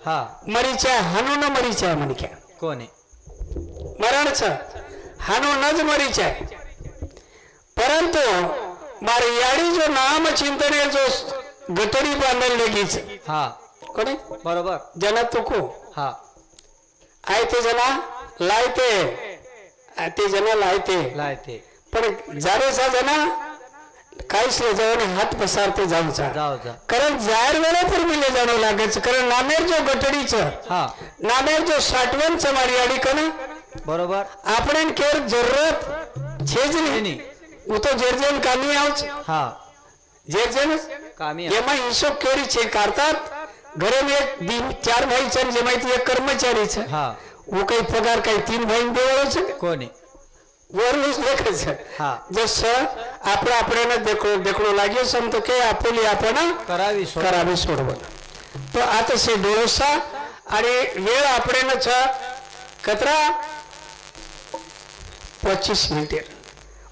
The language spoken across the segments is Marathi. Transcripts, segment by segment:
हा मरीचा हानू न मरीचा म्हणक्या कोण आहे मरणच हानू नज मरीचा परंतु मारे याडी जो नाम चिंतने जो गटडी बांधल लगीच हा कोणी बरोबर जना तुको हा आयते जना लायते ते जना लायते लायते पण जारे सा जना काहीच ले जाऊन हात पसारते जाऊचा जाऊ जा कारण जाहीर वेळा पर मिले जाणं लागायचं कारण नामेर जो गटडीचं हा नामेर जो साठवणचं मारी याडी कन बरोबर आपण केर जरूरत छेज नहीं वो तो जेरजेन कामी आवच हा जेरजेन कामी जेमा हिशोब केरी छे करतात घरे में एक 4 भाई छे जेमाइती एक कर्मचारी छे हा वो काही पगार काही 3 भाई देवाळो छे कोण आहे वरनुस देखे छे हा जस आपड़ा आपने देखो देखो लाग्यो सम तो के आपोली आपण करावी सोडवण तो आता से डोळसा आणि वेळ आपणे छ कतरा 25 मिनिट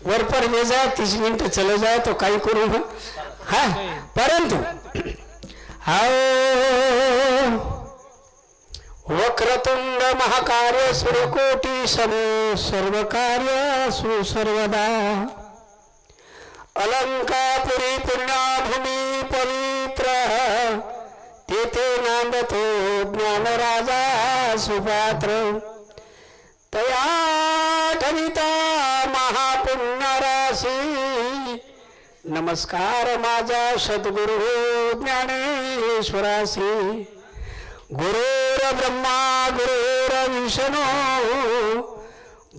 वर पर ले जाए 30 मिनट चले जाए तो कई करूँ हाँ परंतु वक्रतुंड महाकार्य सूर्यकोटि समो सर्व कार्य सुसर्वदा अलंकापुरी पुण्यभूमि पवित्र तेथे नांदतो ज्ञान राजा सुपात्र तया ठविता महापुण्य राशी नमस्कार माझा सद्गुरु ज्ञानेश्वरासी गुरुर ब्रह्मा गुरुर विष्णु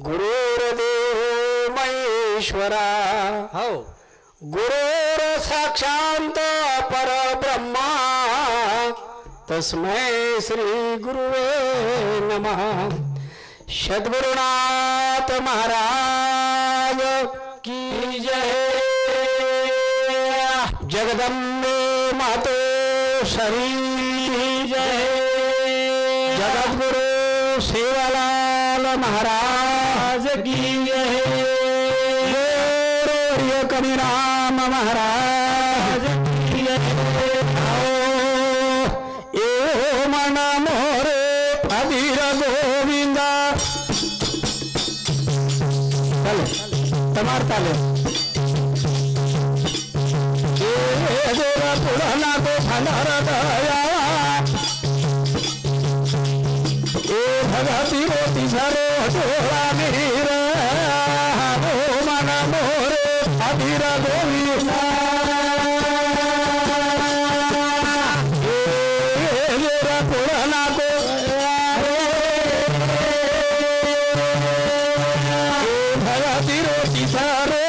गुरुर्देव महेश्वरा हो गुरुर साक्षात परब्रह्मा तस्मै श्री गुरुवे नमः सद्गुरुनाथ महाराज की जय जगदम्बे माते श्री की जय जगद्गुरु सेवालाल महाराज की जय कबीराम महाराज की जय ए मन मोरे अधीर गोविंदा तमार ताले पुराना को भंडार दया भगती रोटी सरो डोला मीर मन मोरे अधीर गोविंदा पुराना को भगती रोटी सरो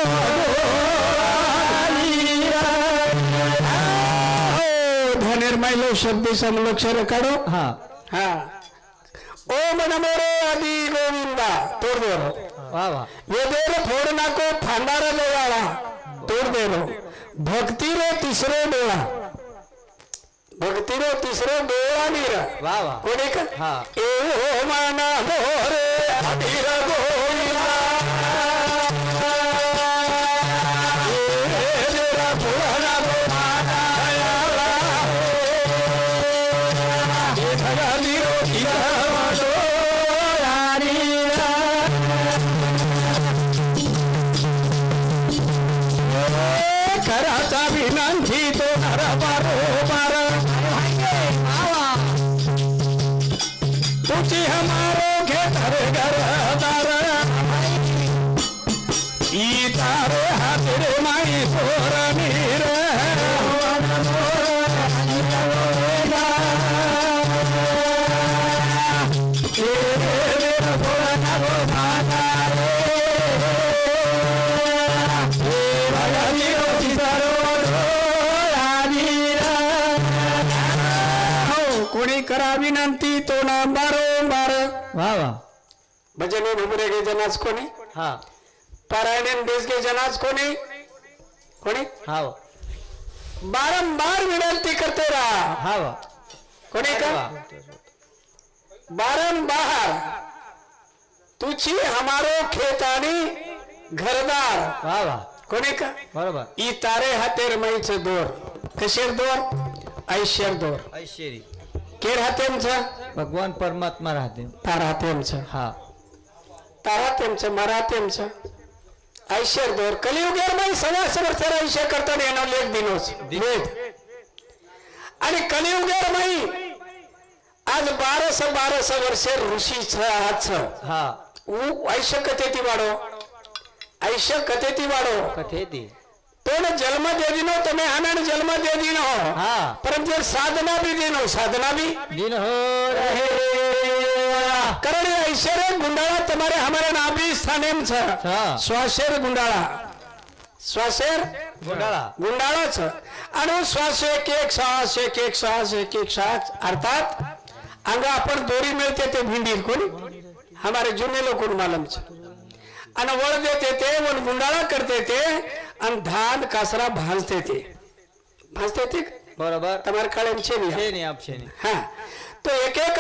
ध्वनिर्मय शब्द समलक्षण काढो हा हा ओम नमो रे आदि गोविंदा तोड़ दे रो वाह वाह ये दे रो फोड़ ना को फंडारा ले वाला तोड़ दे रो भक्ति रो तीसरो डोला भक्ति रो तीसरो डोला नहीं रहा वाह वाह कोने का हाँ ओम नमो रे आदि गोविंदा कराचा विनंती तो नर बरोबर तुझी हमारो घेतर घरदार तारे हाथरे माई सोर नीर कोणी करा विनंती तो नाम बारोबार वाह वाह भजन उमरे गे जनाज कोणी हा पारायण देश के जनाज कोणी कोणी हा बारंबार विनंती करते रहा हा कोणी का बारंबार तुझी हमारो खेतानी घरदार वाह वाह कोणी का बरोबर ई तारे हातेर माईचं दोर कशेर दोर ऐश्वर दोर ऐश्वरी केर हातेमचं भगवान परमात्मा राहते तारा हातेमचं हा तारा तेमचं मरा तेमचं ऐश्वर दोर कलियुगेर माई सवा समर्थर ऐश्वर करता येणार लेख दिनोस वेद आणि कलियुगेर माई आज 1200 वर्षे ऋषी हाच हा ऐश्य कथेती वाढो ऐश्य कथेती वाढो कथे ती तो न जन्म दे दिनो तमे आनंद जन्म दे दिनो हा परंतु साधना भी दिनो साधना भी दिन हो रहे कारण ऐश्वर्य गुंडाळा तुम्हारे हमारे नाभी स्थानेम छ हा. श्वासेर गुंडाळा श्वासेर गुंडाळा गुंडाळाच आणि श्वास एक श्वास एक श्वास एक श्वास अर्थात अंग आपण दोरी मिळते ते भिंडी कोणी हमारे जुने लोग मालूम छ आणि वळ देते ते वन गुंडाळा करते ते आणि धान कासरा भाजते ते बरोबर तुम्हारे काळम छे नहीं छे नहीं आप छे नहीं हाँ तो एक एक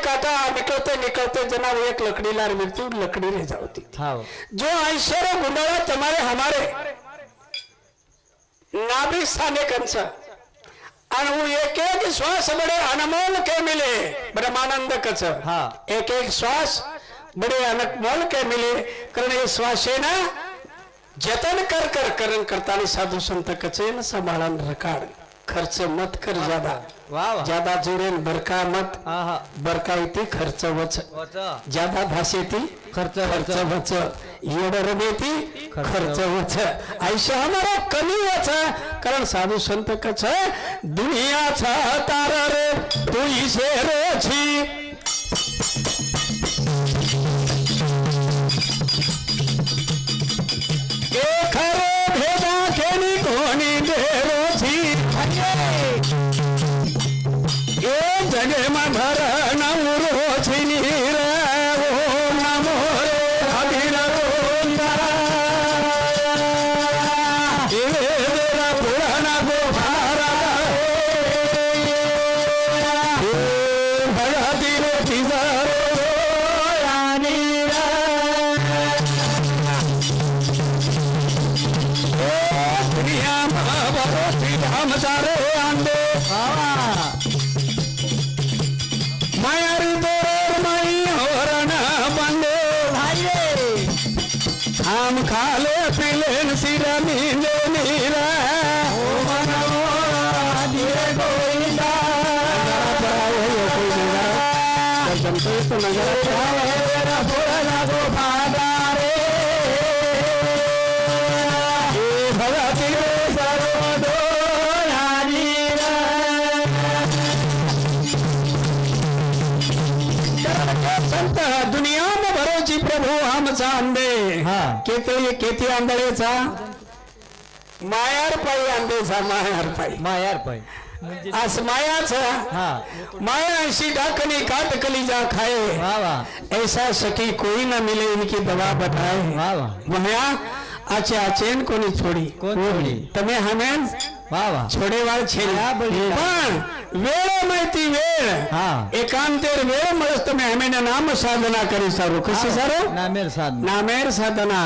आटा निकलते जनाब एक लकड़ी लार मृत्यु लकड़ी रह जाती हाँ जो ऐश्वर्य गुंडाळा तुम्हारे हमारे नाभिक स्थाने कंस आणि वो एक एक श्वास बड़े अनमोल के मिले ब्रह्मानंद कच हाँ एक एक श्वास बड़े अनमोल के मिले कारण ये श्वासे ना जतन कर करण करता साधु संत कचे न संभाळन रकाड खर्च मत कर ज्यादा वाह वाह ज्यादा जोरेन बरका मत हा हा बरका इथे खर्च वच वचा ज्यादा भाषेती खर्च खर्च वच येड रमेती खर्च वच आयुष्य हमारा कमी वच कारण साधू संत कच दुनियाचा तार रे तू इसे रोची खरे भेदा खेनी कोणी दे रोची ए जगे मधर नवरो छिनीर ओ नमो रे अभिल गोंदा ए मेरा पुराना गोभारा ए भगती रे तिजरो रानी ए दुनिया महाभरती धाम सारे आंदे मायारी दोर माई होरण बंदे भाई हम खाले पिलेन सिरा नींदे नीरा ओ मनमो धीरे गोविंदा जनते तो नजर आवे मेरा पुराना गोपादा रे ए भगती रे सर्वदो रानीरा संत दुनिया में भरोची प्रभू आमचा आंबे हा केती आंधळेचा मायार पायी आंबेचा मायार पायी मायार पाय आज मायाचा हा माया ऐसी डाकनी काट कलीजा खाए वाह वाह ऐसा सखी कोई न मिले इनकी दवा बताए वाह वाह माया आचे आचेन कोनी छोड़ी कोण छोडी तमे हमें वाह वाह छोडेवाळ छे पण वेळ माहिती वेळ हा एकांतेर वेळ मळस तुम्ही हमेने नाम साधना करी सारो कशी सारो नामेर साधना नामेर साधना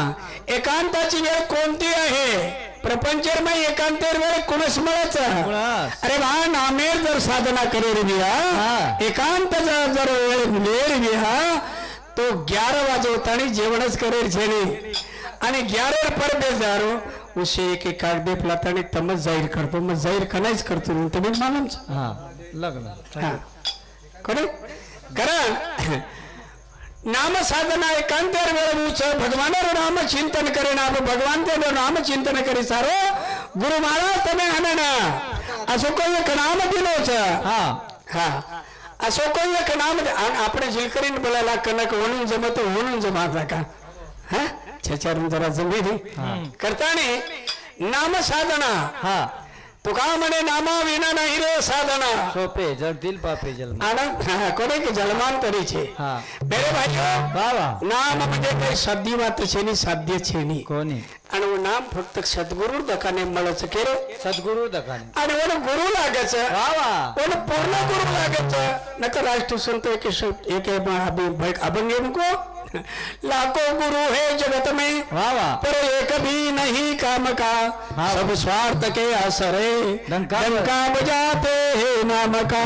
एकांताची वेळ कोणती आहे प्रपंचर में एकांतेर वेळ कुणस मळच कुणास. अरे बा नामेर जर साधना करे रे बिया हा. एकांत जर वेळ बिया तो 11 वाजवताना जेवणच करेल छेनी आणि 11 पर बेजारो उसे एक एक कागदे प्लाताने तमच जाहीर करतो मग जाहीर कनाच करतो तुम्ही मालूम हा लग्न हा कोणी कारण नाम साधना एकांतर वेळ उच भगवानर नाम चिंतन करे ना भगवान ते नाम चिंतन करे सारो गुरु महाराज तमे हमें ना असो कोई एक नाम दिलोच हा हा असो कोई एक नाम આપણે જીલકરીને બોલાલા કનક વણું જમતો વણું જમાતા का हा छेचारून जरा जमेली करताने नाम साधना हा तुका म्हणे नामा विना नाही रे साधना सोपे जडतील पापे जन्म आनंद कोणे की जन्मांतरी छे हा मेरे भाइयों वाह वाह नाम म्हणजे काही साधी वात छेनी साध्य छेनी कोणी आणि वो नाम फक्त सद्गुरु दकाने मळच केरो सद्गुरु दकाने आणि वो गुरु लागच वाह वाह वो पूर्ण गुरु लागच नका राष्ट्र संत एक अभंग को लाखों गुरु है जगत में वाह वाह पर एक भी नहीं काम का हाँ। सब स्वार्थ के आसरे डंका बजाते हैं नाम का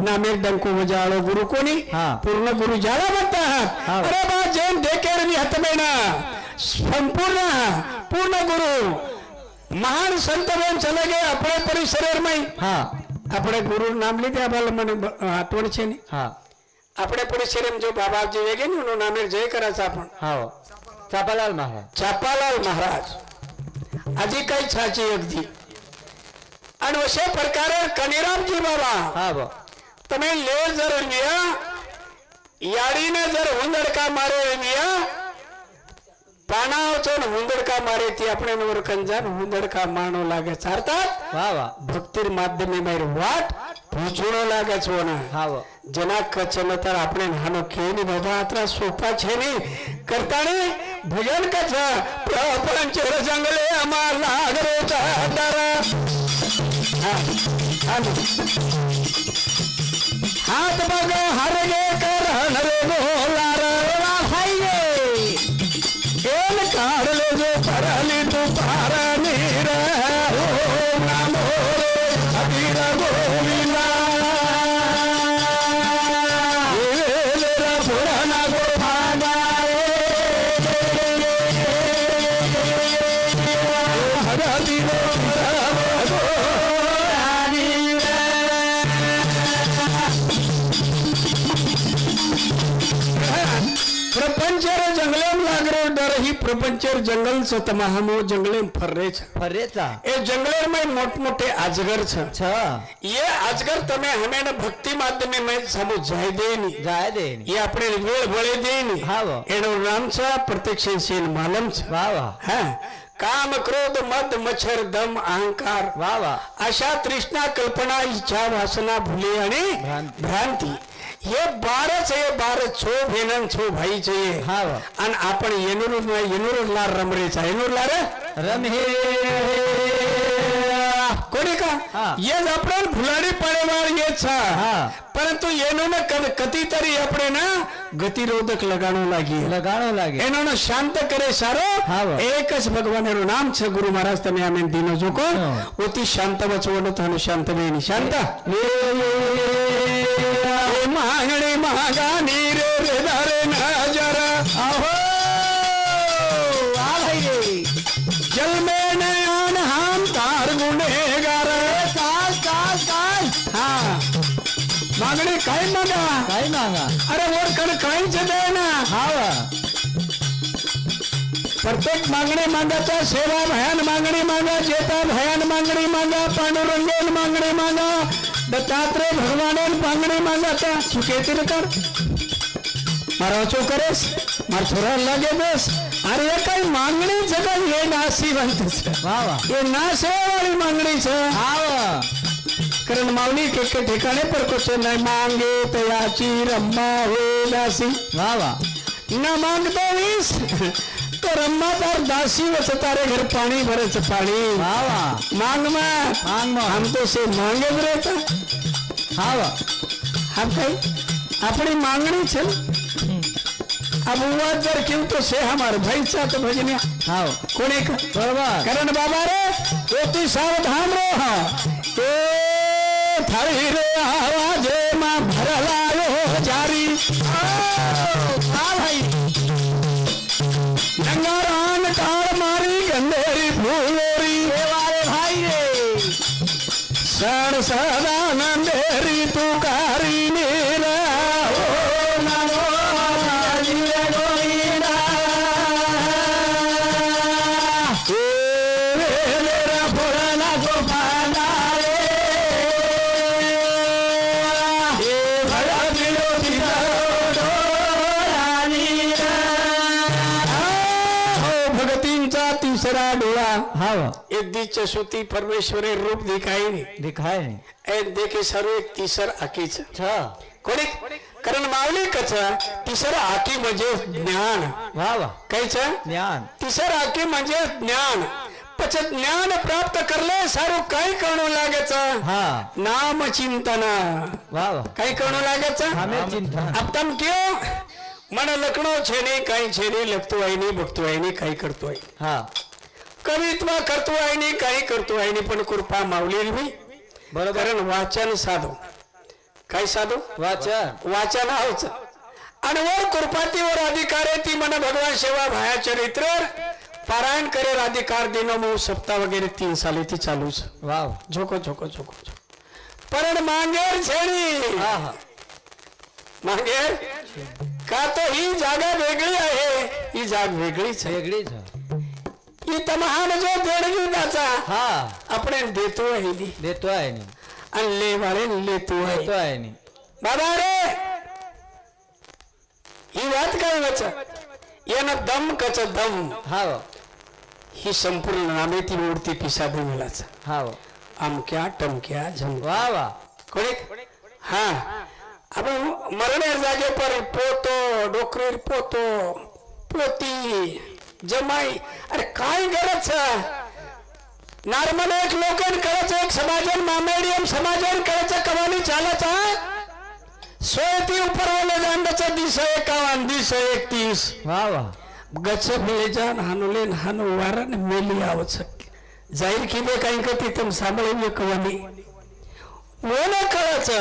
नामे डंको बजाड़ो गुरु को नहीं हाँ। पूर्ण गुरु जाला बनता है हाँ। अरे बात जैन देखे रही हत में ना संपूर्ण पूर्ण गुरु महान संत बन चले गए अपने परिसर में हाँ अपने गुरु नाम લીધે આપણે મને આટવણ છે ને હા આપણે પરિસરમાં જો બાબાજી વેગે ને એનું નામે જય કરાचा आपण હા ચાપાલાલ મહારાજ ચાપાલાલ મહારાજ આજે કઈ છાચી અગદી અને વશે પ્રકારે કનીરામજી બાબા હા બા તમે લે જર લિયા યાડીને જર હુંદડકા મારે લિયા પાણાઓ છો ને હુંદડકા મારે થી આપણે નવર કંજાન હુંદડકા માણો લાગે ચારતા વાહ વાહ ભક્તિર માધ્યમે મારી વાટ પૂછોડો લાગે છો ને હા બા जना कचनतर अपने नानो केनी बाबा अत्रा सोपा छे नी करताणी भजन कथ प्रपंचर जंगले अमार लागरो चादरा हाथ बग हर गे कर हरे गोलार भाई गे एल काढ़ ले जो परली तू पारा नीर ओम नमो अबीर गोविंदा प्रपंचर जंगले लागरो डर ही प्रपंचर जंगल से तमामो जंगले फर्रे छ ફરેતા ए जंगले में मोट मोटे अजगर छ છ ये अजगर तमे हमें न भक्ति माध्यमे में समझ जाय देनी જાય દે ये अपने वेळ बळे देनी હા વો एनो नाम छ प्रत्यक्षशील मालम छ વાહ વાહ हां काम क्रोध मद मच्छर दम अहंकार વાહ वाह आशा तृष्णा कल्पना इच्छा वासना भूले आणि भ्रांती ये 12 છે 12 છો બેનન છો ભાઈ છે હા અને આપણે એનું લાર રમરે છે એનું લાર રમે કોની કા હા. ये આપણે ભૂલાડી પડે વાળી ये છે હા પરંતુ એનો ને કતી તરી આપણે ના ગતિરોધક લગાણો લાગી લગાણો લાગે એનો ને શાંત કરે સારો હા. એક જ ભગવાનનું નામ છે ગુરુ મહારાજ તમે આમે દીનો જોકો હા. ઓતી શાંત બચવાનો તને શાંત બેની શાંત मांगणे मांगा नीरे रे दारे नजरा આહો આ ભાઈ રે जल में नयन हम तार गुनेगार કાલ કાલ કાલ हाँ मांगणे काय मांगा કઈ માંગા अरे और कण काय छे देना હા વા प्रत्येक मांगणे मांगाचा सेवा भयान मांगणी मांगा जेता भयान मांगणी मांगा पांडुरंगन मांगणी मांगा दत्तात्रेय भगवान मांगणी मांगाता सुकेती कर मारो चो करेस मार छोरा लगे बस अरे ये काही मांगणी जगह ये नासीवंत छे વાહ વાહ ये नासे वाली मांगणी छे હા वा करण मावली के ठिकाणे पर कुछ न मांगे तो याची रम्मा हो दासी વાહ वाह न मांगतो वीस तो रम्मा तार दासी वच तारे घर पानी भरे छ पानी વાહ વાહ मांग में માંગ માં हम तो से मांगे જ रहता હા वा हम कहीं अपनी मांगनी छे अब हुआ जर क्यों तो से हमारे भाई सा तो भजनिया હા कोने का બરોબર करण बाबा रे तू सावधान रहो ए थारी रे आवाजे में भरलायो जारी आ भाई नंगारान काल मारी गंधेरी फूलोरी વારે ભાઈ રે सण सदा नंदेरी पुकारी नीरा ओ नमो नारायण गोविंदा ए मेरा पुराना गोपाला रे ए भला विरोधी डोरानीरा हो भगतींचा तिसरा डोळा હા वा एक दिच सुती परमेश्वरे रूप दिखाई नहीं દેખાય નહીં ए देखे सर्व एक तीसर आकीच છ कोणी कारण मावली कच तीसर आकी म्हणजे ज्ञान વાહ વાહ काहीच જ્ઞાન तीसर आकी म्हणजे ज्ञान પછી જ્ઞાન પ્રાપ્ત કરલે સારું કઈ કरणू લાગે હા नाम चिंतन વાહ વાહ કઈ કरणू લાગે અમે ચિંતા अब तुम क्यों મને લખણો છે નહીં કાંઈ છે નહીં લખતું હોય નહીં ભક્તું હોય નહીં કાંઈ કરતું હોય હા કવિત્વા કરતું હોય નહીં કાંઈ કરતું હોય નહીં પણ કૃપા માવલી નહીં बरोबर कारण वाचन साधो काय साधो वाचन वाचन आवच आणि वर कृपातीवर अधिकार आहे ती मन भगवान सेवा भाया चरित्र पारायण करे अधिकार दिनो मग सप्ताह वगैरे 3 साली ती चालूच वाव झोको झोको झोको पण मांगेर छेडी हा हा मांगेर का तो ही जागा वेगळी आहे ही जाग वेगळीच आहे वेगळीच आहे ही तमहान जो देणगी त्याचा हा आपण देतो आहे देतो आहे नी आणि लेवाळे लेतो देतो आहे नी बाबा रे ही बात काय वच यानं दम कच दम हा ही संपूर्ण नामे ती मूर्ती पिसाद मिळाच हा अमक्या टमक्या झम वा वा कोणी हा आपण मरणे जागे पर पोतो डोकरीर पोतो पोती जमाई अरे काय गरज नॉर्मल एक लोकन करायचं एक समाजन मामेडियम समाजन करायचं कमानी चालाचा सोयती उपरवले जांडाचा 51 31 वा वा गच ले जान हानुले हानु वारन मेली आवच जाहीर किले काही कती तम सांभाळून कवानी ओला करायचं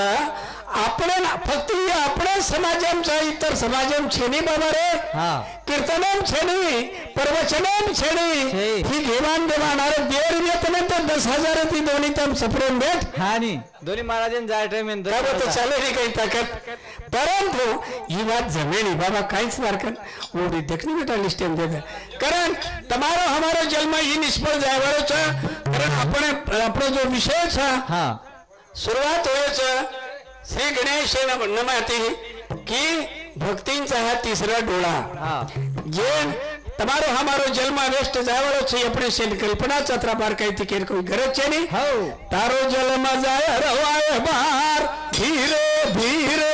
आपण फक्त आपल्या समाजांचा इतर समाजम छेनी बाबा रे हा कीर्तनम छेनी प्रवचनम छेनी ही घेवान देवान अरे देर येतने तर 10,000 ती दोन्ही तम सपरून भेट हा नी दोन्ही महाराजन जाय टाइम में काय तो चाले रे काही ताकद परंतु ही बात जमेनी बाबा काहीच नारकन ओडी देखनी बेटा लिस्ट में दे कारण તમારો हमारो जन्म ही निष्फळ जायवारो छ कारण આપણો जो विषय छ हा सुरुवात होयच श्री गणेश नमती की भक्तींचा हा तिसरा डोळा हा जे તમારો हमारो जन्म वेस्ट जायवारो છે આપણે સેલ કલ્પના ચત્ર બાર કઈ તી કેર કોઈ ગરજ છે ની हो તારો જન્મ જાય રવાય બહાર ધીરે ધીરે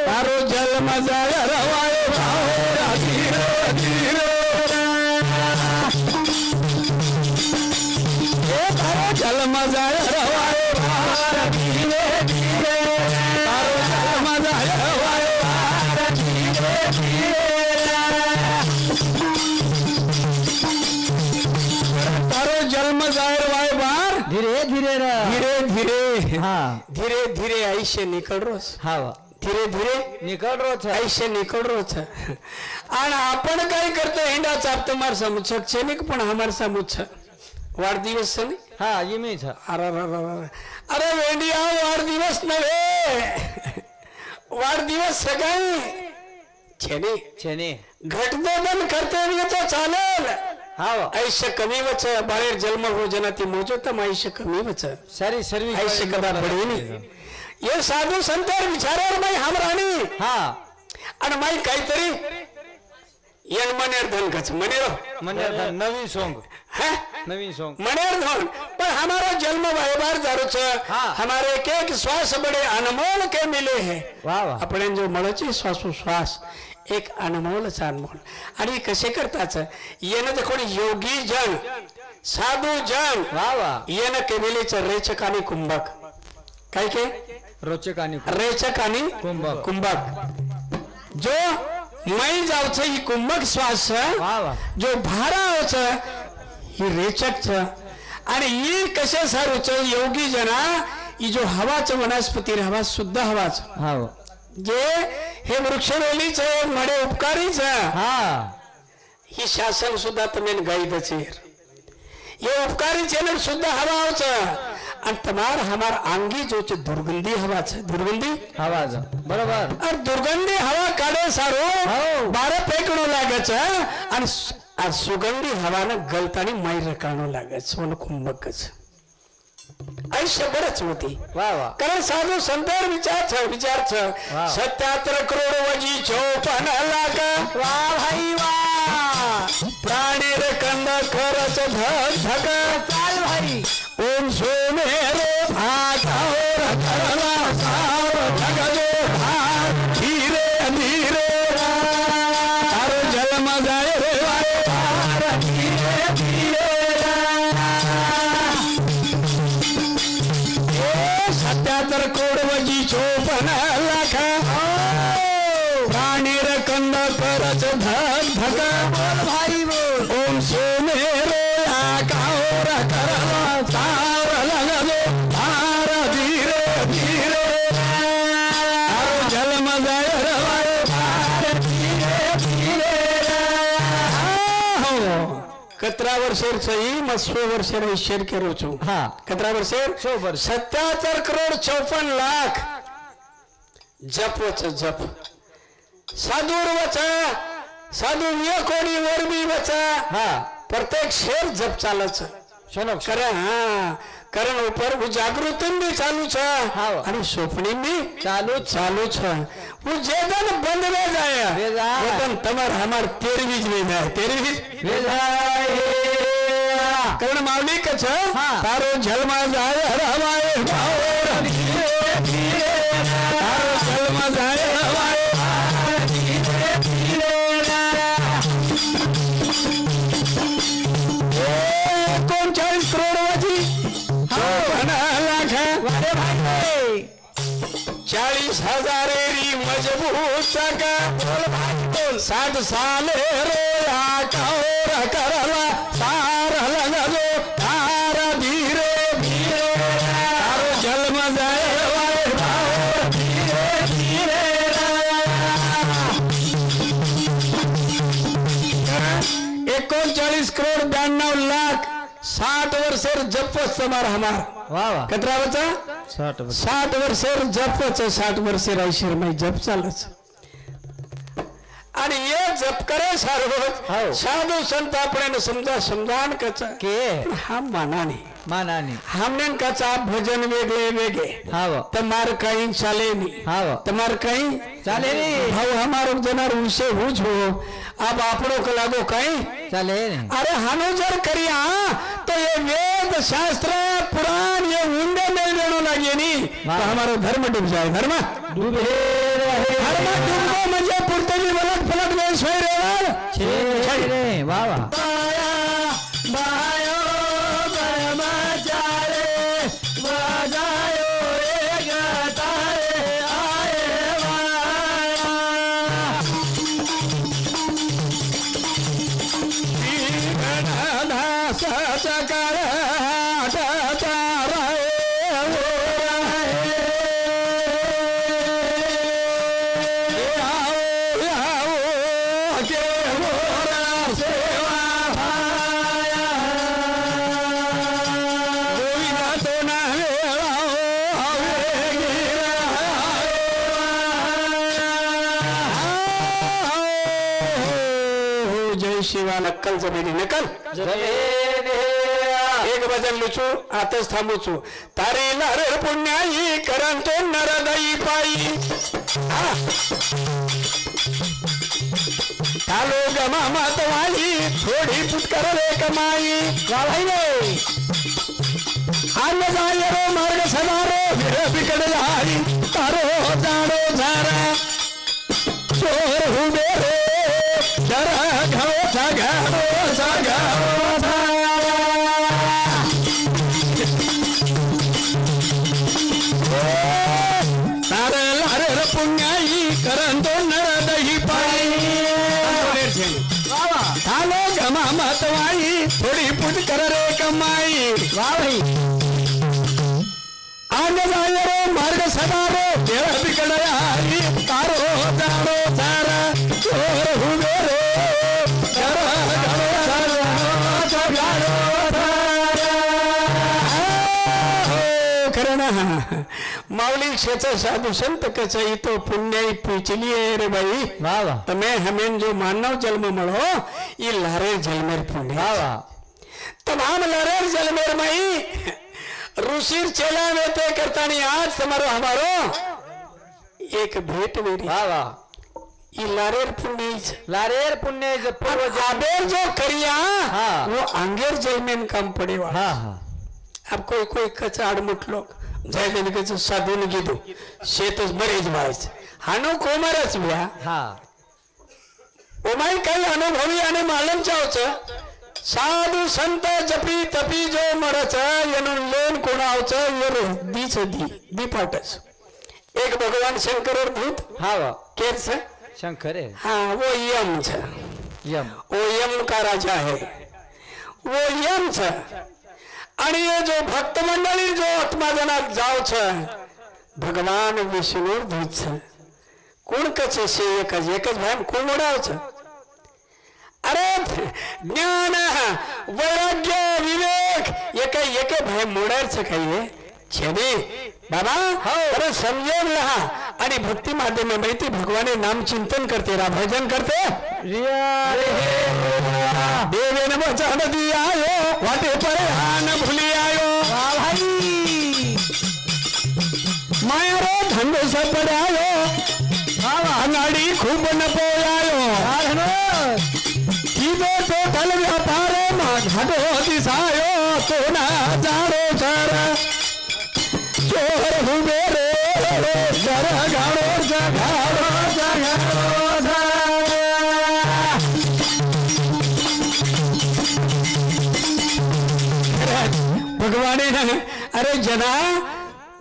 તારો જન્મ જાય રવાય બહાર ધીરે ધીરે એ તારો જન્મ જાય રવાય બહાર ધીરે ધીરે તારો જન્મ જાય રવાય બહાર ધીરે ધીરે तारो जन्म जायर वाय बार धीरे धीरे धीरे धीरे हा धीरे धीरे आयुष्य निकल रोज हा धीरे धीरे निकल रो छ आयुष्य निकल रोज आणि आपण काय करतो हिंडा चापतो मार समुच क्षणिक पण हमार समुच वाढदिवस नाही हा ये मी छ अरे अरे वेंडिया वाढदिवस नव्हे वाढदिवस सकाळी छेने छेने घटबोधन कर्तव्य तो चालेल हा आयुष्य कमी वच बाहेर जन्म हो जनाती मोजो तम आयुष्य कमी वच सारी सर्वी आयुष्य कदा पडेनी ये साधू संतर विचारावर माई हम राणी हा आणि माई काहीतरी यन मनेर धन कच मनेरो मनेर नवीन सॉन्ग है नवीन सॉन्ग मनेर धन पर हमारा जन्म बार जारो छ हाँ। हमारे एक श्वास बड़े अनमोल के मिले हैं वाह वाह आपण जो मळची श्वासोश्वास एक अनमोल अनमोल आणि कसे करताच येन तर कोणी योगी जन साधू जन वाह वाह येन केलेच रेचक आणि कुंभक काय के रोचक आणि रेचक आणि कुंभक कुंभक जो मई जावच ही कुंभक श्वास वाह वाह जो भारा होच ही रेचक छ आणि ही कसे सारूच योगी जना ही जो हवाच वनस्पती हवा शुद्ध हवाच हा जे हे वृक्षवेलीच मडे उपकारीच हा ही शासन सुद्धा तमेन गाईदच ये उपकारी चैनल शुद्ध हवा होच आणि तमार हमार आंगी जो दुर्गंधी हवा दुर्गंधी आवाज बरोबर और दुर्गंधी हवा काढे सारो हो 12 फेकणो लागच आणि सुगंधी हवानं गलतानी माई रकाणो लागच सोन कुंभकच आयुष्य बरच होती वाह वाह कारण साधू संतर विचार छ 77 करोड वजी 54 लाख वाह भाई वाह प्राणी रे कंद खरच धक धक चाल भाई ओम सोमेरो भागावर धरला साव जगदो भाग धीरे धीरे तारो जन्म जाय रे वाय धीरे धीरे 77 करोड वजी 54 लाख કતરા વર્ષેર છે ઈ માં 100 વર્ષેર શેર કર્યો છું હા કતરા વર્ષેર 100 વર્ષ 77 કરોડ 54 લાખ જપ વચ્ચે જપ સાધુર વચ્ચે સાધુ કોડી વરબી વચ્ચે હા प्रत्येक शेर जप चालू છે શેનો કરણ હા કરણ ઉપર જાગૃતિ બી ચાલુ છે હા અને સોપણી બી ચાલુ છે હું જે દન બંધ વે જાય વેજાય વતન તમાર હમાર 13વી જ વેજાય 13વી વેજાય કરણ માવલી કે છે હા તારો જલમાં જાય હરવાય ભાવર તારો જલમાં જાય હરવાય चालीस हजार मजबूत 60 साल रोया कौर करला सार लगो तार धीरे धीरे तारो जन्म जाए धीरे धीरे 39 करोड़ 92 लाख 60 वर्षेर जपच तुम्हारा हमारा वाह वाह कतरा बचा 60 वर्षेर जपच 60 वर्षेर आयुष्यमय जप चालच आणि ये जप करे सारो साधु संत आपणे समजान कचा के हम मानानी हमने कचा भजन वेगळे वेगे हाव तमार कहीं चाले नहीं हाव तमार कहीं चाले नहीं भाव हमारो जनार विषय हो जो अब आपड़ो को लागो कहीं चाले नहीं अरे हनुजर करिया तो ये वेद शास्त्र पुराण ये ऊंडे में देनो लगे नहीं तो हमारा धर्म डूब जाए धर्म डूबे रहे धर्म डूबो म्हणजे पुरतली वलट फलट में सोय रेवाल छे रे वाह वाह बायो ब्रह्मचारे बजायो रे गतारे आए वाला सचकर शिवा नक्कल जमिनी नकल एक भजन लुचू आताच थांबूचू तारी नर पुण्याई करंतो नरदई पायी चालो गमा मतवाई थोडी फुटकर रे कमाई आन जाय रो मार्ग सदारो बिकड जाई तारो जाडो झारा चोर हुबे रे जरा घाव सागारो तारे लारे पुण्याई करंतो नरदई पाई थालो गमा मतवाई थोड़ी पुट कर रे कमाई वाह भाई आने जाए रो मार्ग सदारो तेरा बिगड़ आई तारो जानो सारा चोर हुए रे जरा घाव सागारो करना मावली क्षेत्र साधु संत कचा तो पुण्य पूछली रे भाई वाह वाह तमे हमें जो मानव जन्म मळो ई लारेर जलमेर पुण्य वाह वाह तमाम लारेर जलमेर मई ऋषिर चेला में ते करतानी आज तुम्हारो हमारो एक भेट मेरी वाह वाह ई लारेर पुण्य पूर्वज आबेर जो करिया वो अंगेर जलमेन काम पड़े वाह हां अब कोई कचा आडमुठ लोग जय देनिकेच साधून कीधु शेतच बरेच वायच हानो कोमरच ब्या हा ओमाई काही अनुभवी आणि मालम चावच साधु संत जपी तपी जो मरच यनु लेन कोणावच यर दीच दी पाटच एक भगवान शंकर और भूत हां केर से शंकर है हां वो यम छ यम वो यम का राजा है वो यम छ आणि ये जो भक्त मंडळी जो आत्माजनात जाव छ भगवान विष्णु दूत छ कोण कचे से एकच भान कोण ओडाव छ अरे ज्ञान वैराग्य विवेक एक भय मोडायचं काही छेने बाबा अरे समजेल रहा आणि भक्ती माध्यम माहिती भगवाने नाम चिंतन करते रा भजन करते देवे न बचान दिया वाटे पर हान भूली आयो भाई माया रो धंधो से पड़ायो अनाड़ी खूब न पोयायो कीदो तो फल व्यापार मा घाटो दिसायो तो ना जानो सारा चोर हुए रे जरा गाड़ो जगाड़ो भगवाने अरे जना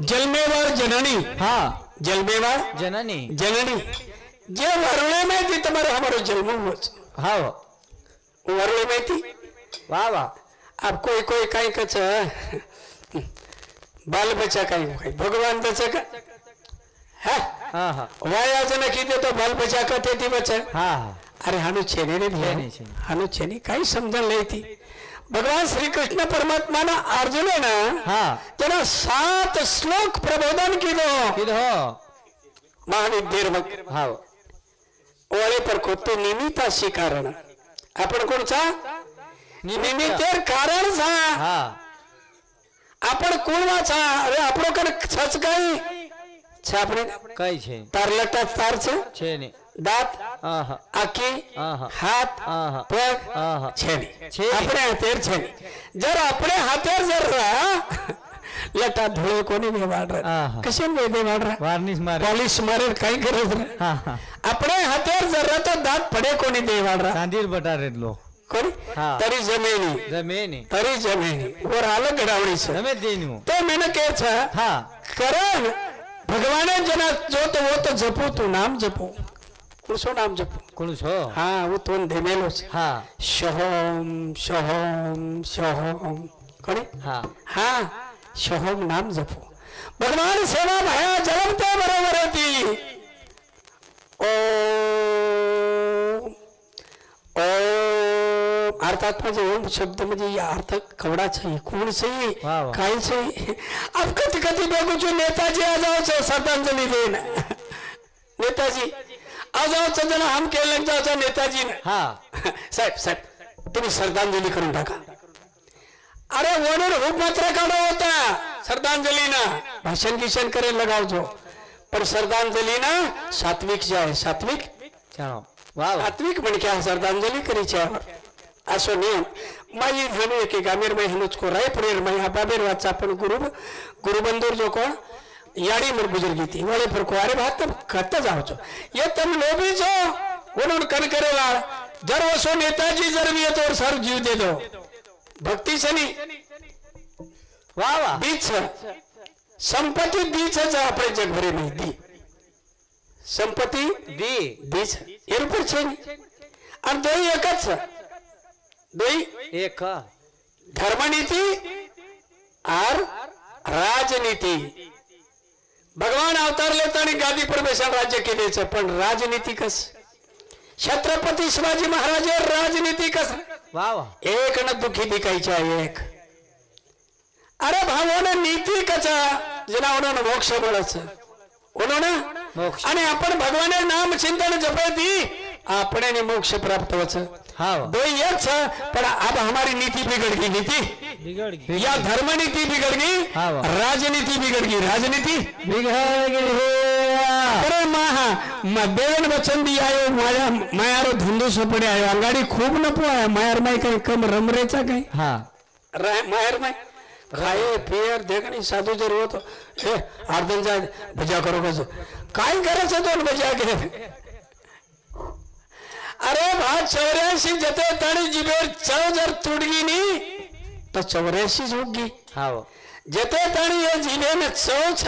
जलमेवार जननी हाँ जलमेवार जननी जननी जे वरळे माहिती तुम्हारे हमारो जन्म हाँ वरळे माहिती वाह वाह अब कोई कहीं कच बाल बच्चा कहीं भगवान बच्चा का है हाँ हाँ वाया जन कीधे तो बाल बच्चा कथे थी बच्चा हाँ अरे हानु छेने हानु छेने काही समजण नाही ती भगवान श्री कृष्ण परमात्मा ना अर्जुन है ना हाँ तेरा 7 श्लोक प्रबोधन कीधो महाविद्यर हाँ ओळे पर को तो निमित्ताशी कारण आपण कोणचा निमित्तेर कारण सा हाँ आपण कोणवाचा अरे આપણો કર છચ કઈ છે આપણે कई छे તાર લટા તાર છે छे ने દાંત आहा આખી આહા હાથ આહા પગ આહા છે છે આપણે હાથેર છે જર આપણે હાથેર જર લટા ધોળો કોની વેવાડ રે આહા કશે ને વેવાડ રે वार्निश मारे પોલિશ મારે કઈ કરે રે हाँ हाँ આપણે હાથેર જર તો દાંત પડે કોની દેવાડ રે सांदीर बटारे लो કોની हाँ તરી જમીની जमीनी તરી જમીની ઓર હાલ ગડાવણી છે તમે દેनु તો મને કે છે हाँ करण भगवान जना जो तो वो तो जपो तू नाम जपो कुसो नाम जपो कौन छो हाँ वो तो धेमेलो छे हाँ शहोम शहोम शहोम कोनी हाँ हाँ शहोम नाम जपो भगवान सेवा भया जलमते बरोबर होती ओम ओम अर्थात म्हणजे ओम शब्द म्हणजे या अर्थ कवडा छे कोण छे वाह वाह काय छे अब कति कति बेगु जो नेताजी आ जाओ छे श्रद्धांजलि देना नेताजी आ जाओ छे जना हम के लग जाओ छे नेताजी ने हाँ साहेब तुम्ही श्रद्धांजलि करून टाका अरे वरून रूप मात्र काढो होता श्रद्धांजलि ना भाषण किशन करे लगावजो पर श्रद्धांजलि ना सात्विक जाय सात्विक चलो वाह वाह सात्विक म्हण क्या श्रद्धांजलि करी छे असो नियम माई धनु एक गामेर में हनुच को राय प्रेर में हा बाबेर वाचा पण गुरुबंदूर जो कोण याडी मर गुजर गई थी वाले पर को अरे बात तुम करता जाओ छो ये तुम लोभी छो उन्होंने कन करेला जर वसो नेताजी जरवी है तो सर जीव दे दो भक्ति से नहीं वाह वाह बीच संपत्ति बीच है अपने जगभरे में दी संपत्ति दी बीच ये ऊपर छे और दो ही एक दो ही एक धर्मनीति और राजनीति भगवान अवतार लेता गादी पर बेसन राज्य के दे पण राजनीति कस छत्रपति शिवाजी महाराज राजनीति कस वाह वाह एक न दुखी दिखायचा एक अरे भावोने नीति कचा जना उन्होंने मोक्ष मिळच उन्होंने मोक्ष आणि आपण भगवाने नाम चिंतन जपती अपने ने मोक्ष प्राप्त होच हाँ दो एक छ पर अब हमारी नीति बिगड़ गई नीति बिगड़ गई या धर्म नीति बिगड़ गई हाँ राजनीति बिगड़ गई राजनीति बिगड़ गई अरे महा देवन वचन दी आयो माया मायारो धंधो सपडे आयो अंगाडी खूब नपो आया मायार माय काही कम रमरेचा काही हाँ मायार माय खाए पियर देखणी साधू जर होतो ए अर्धन जा भजा करो कसं काय करायचं दोन भजा के अरे भात 84 जते तणी जिबेर चव जर तुडगी नी तो 84 होगी हाँ जते तणी ये जिबे ने चव छ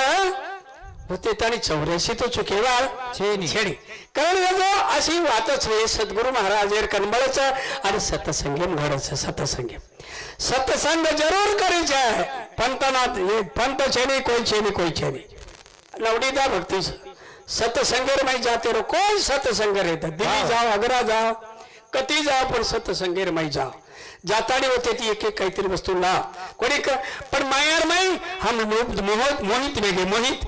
होते तणी 84 तो चुकेवा छेनी छेडी कारण जो अशी वात छे सद्गुरु महाराज एर कनबळच आणि सत्संगम घडच सत्संग जरूर करी जाए पंतनाथ ये पंत छेनी कोई छेनी लवडीदा भक्ति सत्संगेर में जाते रहो कोई सत्संग रहता दिल्ली जाओ आगरा जाओ कधी जा पण सत्संगेर माई जा जातानी होते ती एक एक काहीतरी वस्तू ला कोणी पण मायार माई हम मोहित वेगे मोहित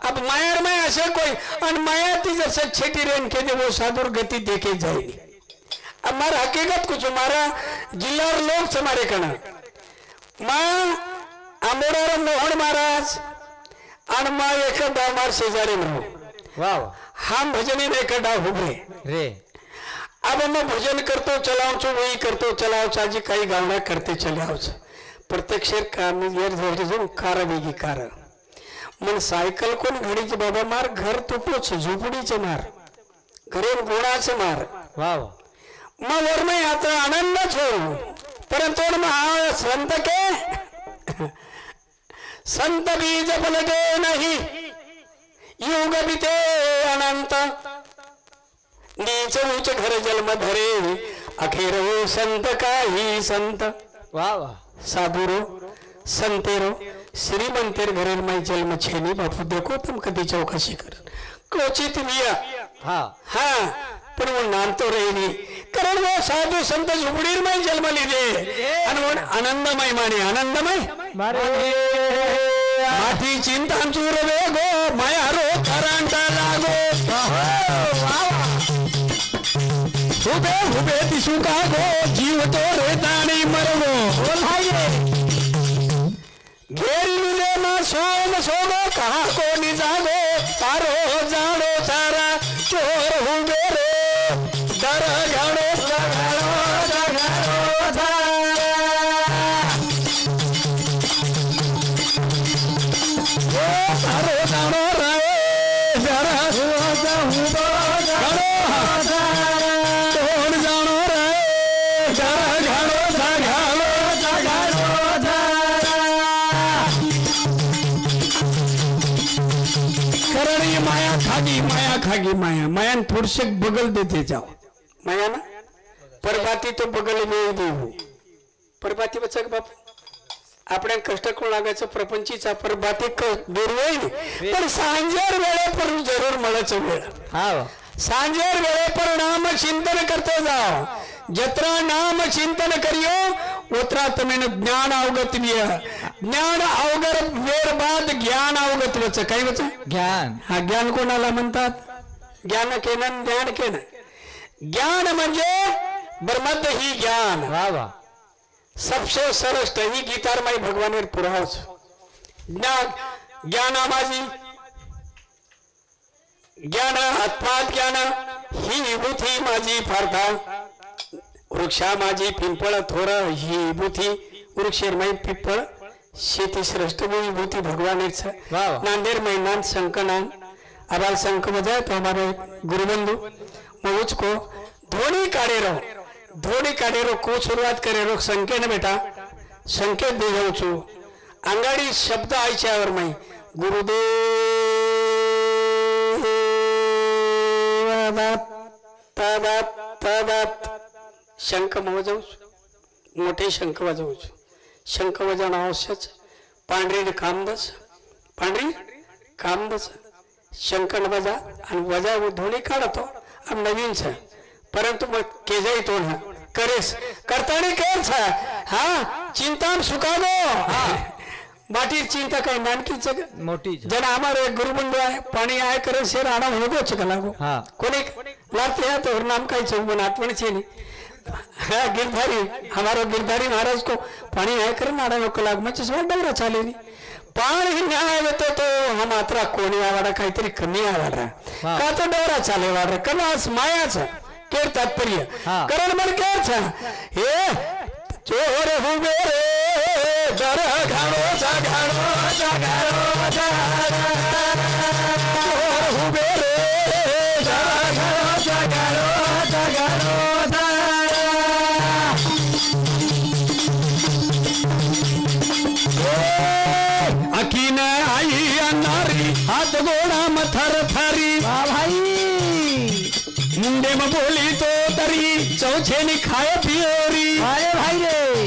अब मायार माई असे कोई और माया ती जैसे छेटी रेन के दे वो साधुर गति देखे जाएगी अब मारा हकीकत कुछ मारा जिल्ला लोग समारे कना मां आंबोडा मोहन महाराज आणि मां एक डामार शेजारी म्हणून वाव हम भजनी ने कड़ा हुए रे अब मैं भजन करतो चलाओ छो वही करतो चलाओ चाजी काही गावना करते चले आओ प्रत्येक शेर काम यार जो कार वेगी कार मन सायकल कोण घडीचे बाबा मार घर तुटोच झोपडीचे मार घरे गोडाचे मार वाव मग वर में आता आनंदच हो परंतु महा संत के संत बीज पलटे नहीं युग बीते अनंत नीच ऊंच घर जन्म धरे अखेर हो संत काही संत वाव साधुरो संतेरो श्रीमंतेर घरेर माई जन्म छेनी बापू देखो तुम कधी चौकशी कर क्वचित लिया हा हा पण वो नाम तो रही कारण वो साधु संत झुपडीर माई जन्म लीधे आणि आनंदमय माने आनंदमय माथी चिंता चूर वेगो माया रो खरांटा लागो हुबे हुबे दिसू का गो जीव तो रे दाणी मरगो बोल भाई घेरी मिले मा सोम सोमो कहा को निजागो तारो जानो सारा चोर हुबे रे डर घाड़ो तारो जानो रे डर हुबा माया खागी माया माया थोडसे बगल देते जाओ माया ना परबाती तो बगल वेळ देऊ परबाती बचक बाप आपल्या कष्ट कोण लागायचं प्रपंचीचा परबाती दूर होईल पण सांजेर वेळे पर जरूर मळच वेळ हा सांजेर वेळे पर नाम चिंतन करते जाओ जत्रा नाम चिंतन करियो उतरा तुम्हें ज्ञान अवगत विय ज्ञान अवगर वेळ बाद ज्ञान अवगत वच काय वच ज्ञान हा ज्ञान कोणाला म्हणतात ज्ञान केनं ज्ञान केनं ज्ञान म्हणजे ब्रह्मद ही ज्ञान वाह वाह सबसे श्रेष्ठ ही गीतार माई भगवानेर पुरावच ज्ञान ज्ञाना माझी ज्ञान आत्मात ज्ञान ही विभूती माझी फारता वृक्षा माझी पिंपळ थोर ही विभूती वृक्षेर माई पिंपळ शेती श्रेष्ठ विभूति भगवान नांदेड़ में नाम शंकनान अबाल शंख बजाए तो हमारे गुरुबंधु मुझ को धोनी काढ़े रो को शुरुआत करे रो संकेत बेटा संकेत दे जाऊ छु अंगाड़ी शब्द आयच्यावर मैं गुरुदेव शंख वाजवू मोठे शंख वाजवू शंख वाजवणं आवश्यक पांढरी कामदस शंख बजा आणि वजा धोनी काढतो आम नवीन छ परंतु मग केजई तो ना करेस करतानी केर छ हाँ चिंता सुखागो बाटी चिंता काही नानकी जग मोठी जन हमारे गुरुबंधु आहे पाणी आहे करे शेर आना होगो चकलागो हाँ कोणी लागते है तो नाम काही चौबन आठवण छे नी हाँ गिरधारी हमारा गिरधारी महाराज को पानी है कर नाड़ा लोग लाग में चश्मा डबरा चाले नी पानी न्याय होते तो हम आत्रा कोणी आवाड़ा काही तरी कमी आवाड़ा का तो डबरा चाले वाड़ा कलास माया छ केर तात्पर्य करण मन केर छ हे चोर हुबे रे डर घाणो सा चोर हुबे रे डर घाणो अकीन आई नारी हाथ गोड़ा मथर थारी भाई मुंडे में बोली तो तरी चौछे खाए पियोरी अरे भाई रे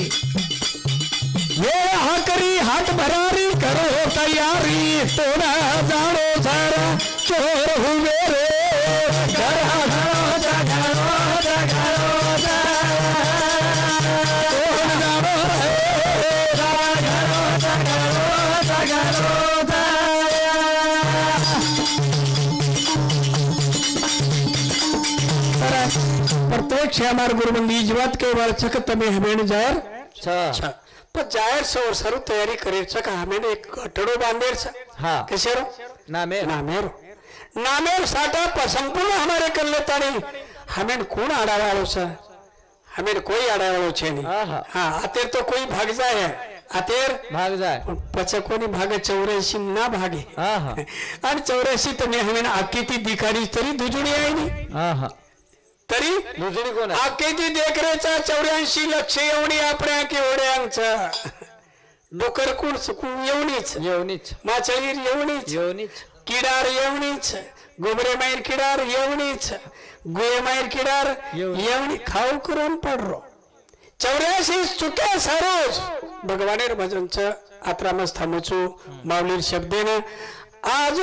ये करी हाथ भरारी करो तैयारी तोड़ा जानो सारा चोर हुए रे प्रत्येक श्यामार गुरुबंदी जीवात के वर्षक तमे हमें जायर छ पण जायर सो सारू तयारी करे छ का हमें एक घटड़ो बांधेर छ हाँ कैसेरो नामेर नामेर साटा पर संपूर्ण हमारे कल्ले ताणी हमें कौन आड़ा वालो छ हमें कोई आड़ा वालो छे नहीं हाँ अतेर तो कोई भाग जाए अतेर भाग जाए पछ कोणी भागे 84 ना भागे आणि 84 तमे हमें आकीती दिखारी तरी दुजुणी आहे नी तरी दुजुणी कोण आकीती देखरेचा 84 लक्ष एवढी आपल्या केवड्यांचा डोकर कोण येवणीच माचळीर येवणीच किडार येवणीच गोबरे मायर किडार येवणीच गुये मायर किडार येवणी खाऊ करून पडरो 84 चुके सारोज भगवानेर भजनच आत्रामस थांबचो माऊलीर शब्देने आज